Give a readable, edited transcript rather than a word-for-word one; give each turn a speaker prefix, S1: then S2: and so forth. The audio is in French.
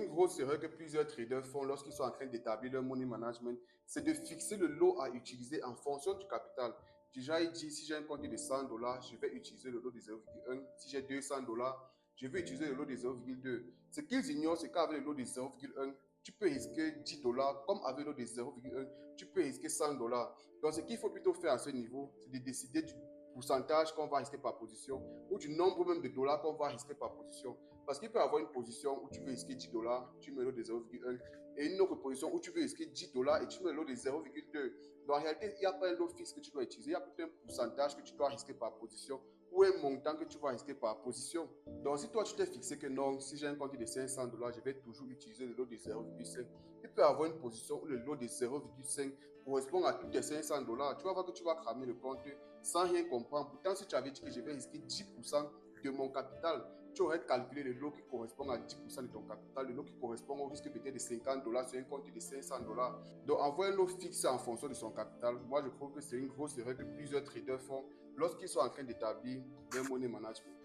S1: une grosse erreur que plusieurs traders font lorsqu'ils sont en train d'établir leur money management, c'est de fixer le lot à utiliser en fonction du capital. Déjà, il dit, si j'ai un compte de 100 dollars, je vais utiliser le lot de 0,1. Si j'ai 200 dollars, je vais utiliser le lot de 0,2. Ce qu'ils ignorent, c'est qu'avec le lot de 0,1, tu peux risquer 10 dollars, comme avec le lot de 0,1, tu peux risquer 100 dollars. Donc, ce qu'il faut plutôt faire à ce niveau, c'est de décider du pourcentage qu'on va risquer par position ou du nombre même de dollars qu'on va risquer par position. Parce qu'il peut y avoir une position où tu veux risquer 10 dollars, tu mets le lot de 0,1 et une autre position où tu veux risquer 10 dollars et tu mets le lot de 0,2. Donc en réalité, il n'y a pas un lot fixe que tu dois utiliser, il y a plutôt un pourcentage que tu dois risquer par position ou un montant que tu vas risquer par position. Donc si toi tu t'es fixé que non, si j'ai un compte de 500 dollars, je vais toujours utiliser le lot de 0,5. Il peut y avoir une position où le lot de 0,5 correspond à tous tes 500 dollars. Tu vas voir que tu vas cramer le compte sans rien comprendre. Pourtant, si tu avais dit que je vais risquer 10% de mon capital, tu aurais calculé le lot qui correspond à 10% de ton capital, le lot qui correspond au risque peut-être de 50 dollars sur un compte de 500 dollars. Donc, avoir un lot fixe en fonction de son capital, moi je trouve que c'est une grosse erreur que plusieurs traders font lorsqu'ils sont en train d'établir leur money management.